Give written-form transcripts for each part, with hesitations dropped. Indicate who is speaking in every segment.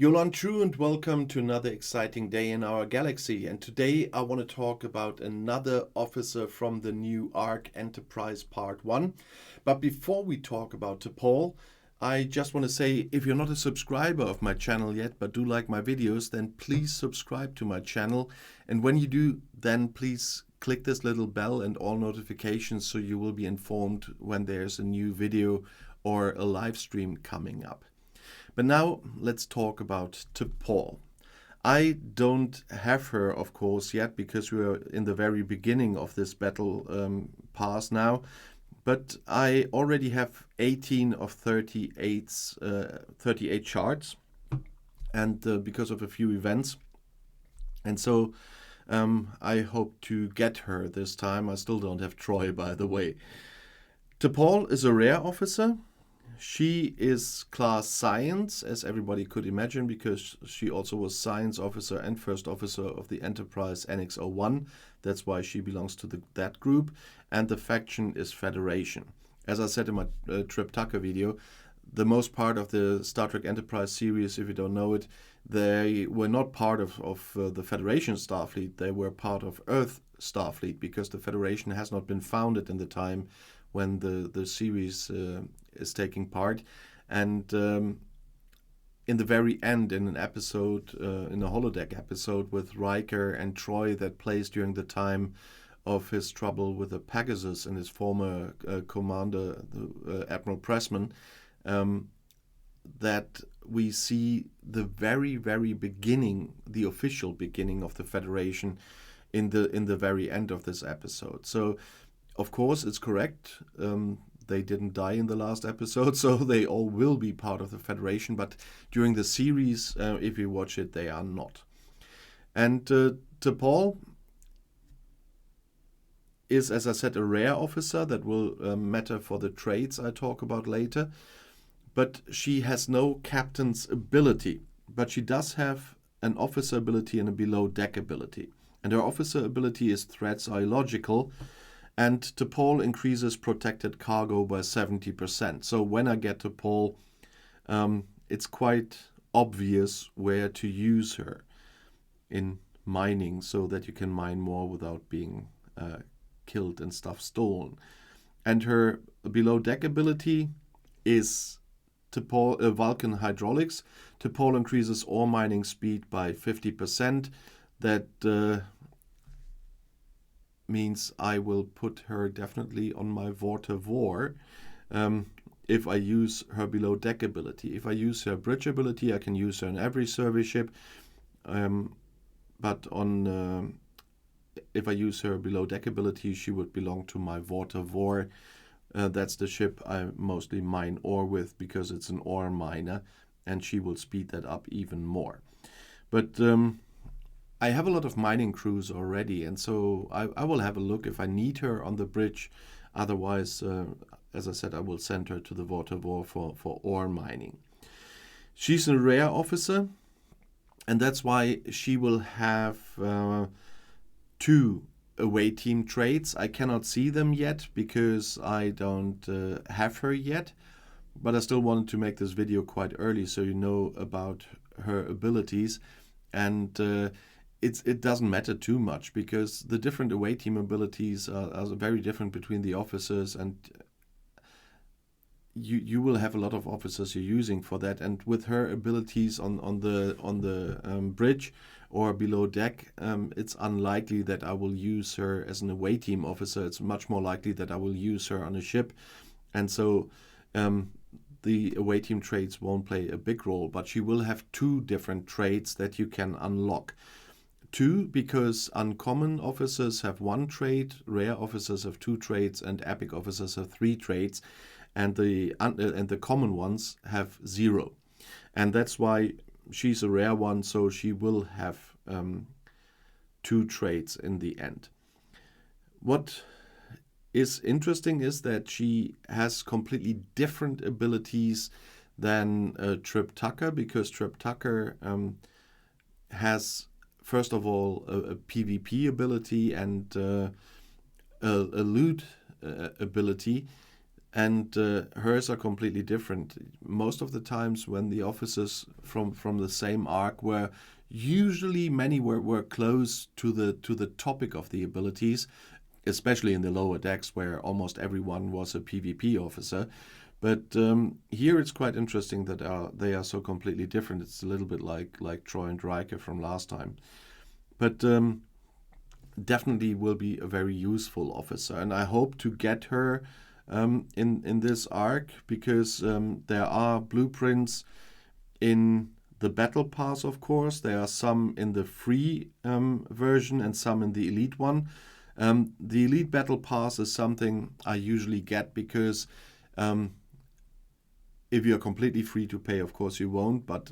Speaker 1: Yolan True and welcome to another exciting day in our galaxy. And today I want to talk about another officer from the new ARC Enterprise Part 1. But before we talk about TPol, I just want to say, if you're not a subscriber of my channel yet, but do like my videos, then please subscribe to my channel. And when you do, then please click this little bell and all notifications so you will be informed when there's a new video or a live stream coming up. But now let's talk about TPol. I don't have her, of course, yet because we are in the very beginning of this battle pass now. But I already have 18 of 38 charts, and because of a few events. And so I hope to get her this time. I still don't have Troy, by the way. TPol is a rare officer. She is class science, as everybody could imagine, because she also was science officer and first officer of the Enterprise NX-01. That's why she belongs to that group. And the faction is Federation. As I said in my Trip Tucker video, the most part of the Star Trek Enterprise series, if you don't know it, they were not part of the Federation Starfleet. They were part of Earth Starfleet, because the Federation has not been founded in the time when the series is taking part. And in the very end, in an episode, in a holodeck episode with Riker and Troy that plays during the time of his trouble with the Pegasus and his former commander, Admiral Pressman, that we see the very, very beginning, the official beginning of the Federation in the very end of this episode. So, of course, it's correct. They didn't die in the last episode, so they all will be part of the Federation. But during the series, if you watch it, they are not. And TPol is, as I said, a rare officer that will matter for the traits I talk about later. But she has no captain's ability. But she does have an officer ability and a below deck ability. And her officer ability is threats are illogical. And TPol increases protected cargo by 70%. So when I get TPol, it's quite obvious where to use her in mining, so that you can mine more without being killed and stuff stolen. And her below deck ability is TPol Vulcan hydraulics. TPol increases ore mining speed by 50%. That means I will put her definitely on my Water War if I use her below deck ability. If I use her bridge ability, I can use her in every survey ship. But if I use her below deck ability, she would belong to my Water War. That's the ship I mostly mine ore with, because it's an ore miner, and she will speed that up even more. But I have a lot of mining crews already, and so I will have a look if I need her on the bridge. Otherwise, as I said, I will send her to the Water War for ore mining. She's a rare officer, and that's why she will have 2 away team traits. I cannot see them yet because I don't have her yet, but I still wanted to make this video quite early so you know about her abilities. And it doesn't matter too much, because the different away team abilities are very different between the officers, and you will have a lot of officers you're using for that. And with her abilities on the bridge or below deck, it's unlikely that I will use her as an away team officer. It's much more likely that I will use her on a ship, and so the away team traits won't play a big role. But she will have 2 different traits that you can unlock. 2, because uncommon officers have 1 trait, rare officers have 2 traits, and epic officers have 3 traits, and the common ones have 0. And that's why she's a rare one, so she will have 2 traits in the end. What is interesting is that she has completely different abilities than Trip Tucker, because Trip Tucker has, first of all, a PvP ability and a loot ability and hers are completely different. Most of the times when the officers from the same arc were usually many were close to the topic of the abilities, especially in the lower decks where almost everyone was a PvP officer. But here it's quite interesting that they are so completely different. It's a little bit like Troy and Riker from last time. But definitely will be a very useful officer, and I hope to get her in this arc, because there are blueprints in the battle pass, of course. There are some in the free version and some in the elite one. The elite battle pass is something I usually get because if you're completely free to pay, of course you won't. But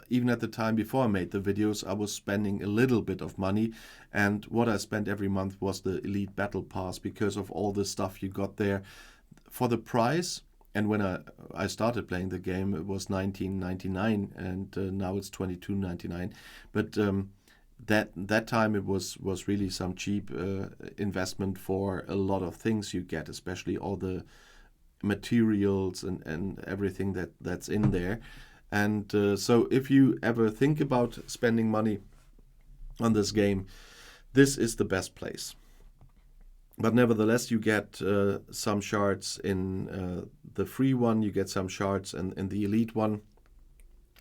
Speaker 1: even at the time before I made the videos, I was spending a little bit of money. And what I spent every month was the Elite Battle Pass, because of all the stuff you got there for the price. And when I started playing the game, it was $19.99, and now it's $22.99. But that time it was really some cheap investment for a lot of things you get, especially all the materials and everything that's in there. And so if you ever think about spending money on this game, this is the best place. But nevertheless, you get some shards in the free one, you get some shards in the elite one.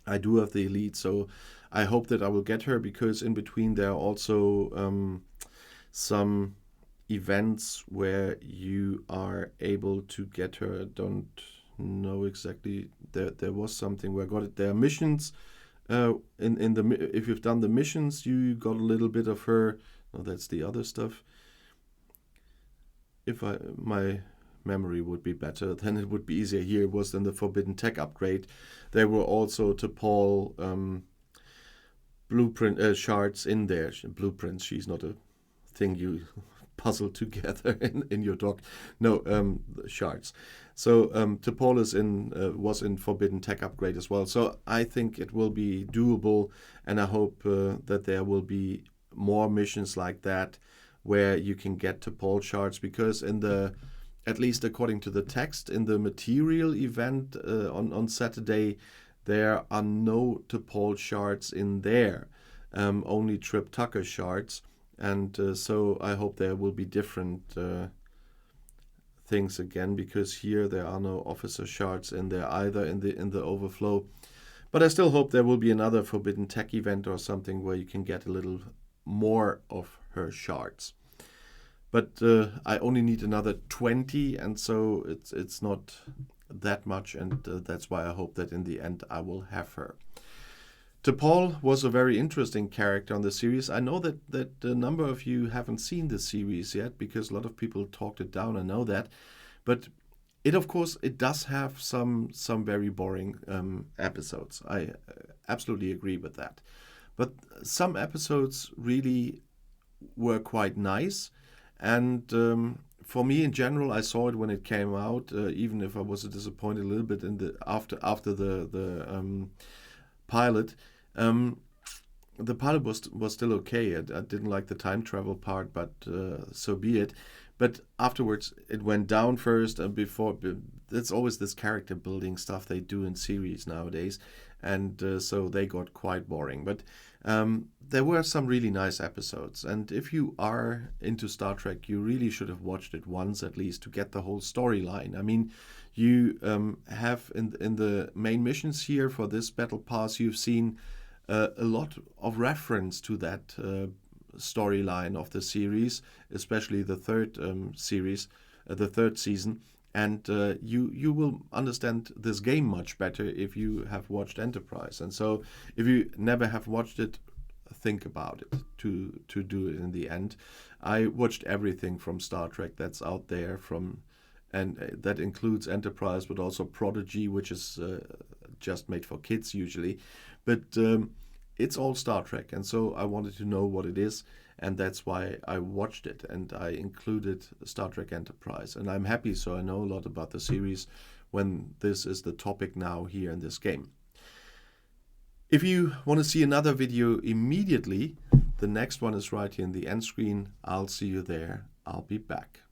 Speaker 1: I do have the elite, so I hope that I will get her, because in between there are also some events where you are able to get her. I don't know exactly. There was something where I got it. There are missions. If you've done the missions, you got a little bit of her. No, that's the other stuff. If my memory would be better, then it would be easier. Here it was in the Forbidden Tech upgrade. There were also TPol blueprint shards in there. Blueprints. She's not a thing you puzzle together in your dock. No, shards. So TPol was in Forbidden Tech upgrade as well. So I think it will be doable, and I hope that there will be more missions like that where you can get TPol shards, because at least according to the text, in the material event on Saturday, there are no TPol shards in there, only Trip Tucker shards. And so I hope there will be different things again, because here there are no officer shards in there either in the overflow. But I still hope there will be another Forbidden Tech event or something where you can get a little more of her shards. But I only need another 20, and so it's not that much, and that's why I hope that in the end I will have her. TPol was a very interesting character on the series. I know that a number of you haven't seen the series yet, because a lot of people talked it down, I know that. But of course, it does have some very boring episodes. I absolutely agree with that. But some episodes really were quite nice. And for me in general, I saw it when it came out, even if I was disappointed a little bit in the after the pilot. The pilot was still okay. I didn't like the time travel part, but so be it. But afterwards, it went down first, and before, it's always this character building stuff they do in series nowadays, and so they got quite boring. But there were some really nice episodes, and if you are into Star Trek, you really should have watched it once at least to get the whole storyline. I mean, you have in the main missions here for this battle pass, you've seen a lot of reference to that storyline of the series, especially the third the third season, and you will understand this game much better if you have watched Enterprise. And so if you never have watched it, think about it to do it in the end. I watched everything from Star Trek that's out there, and that includes Enterprise, but also Prodigy, which is just made for kids usually. But it's all Star Trek, and so I wanted to know what it is, and that's why I watched it, and I included Star Trek Enterprise. And I'm happy, so I know a lot about the series when this is the topic now here in this game. If you want to see another video immediately, the next one is right here in the end screen. I'll see you there. I'll be back.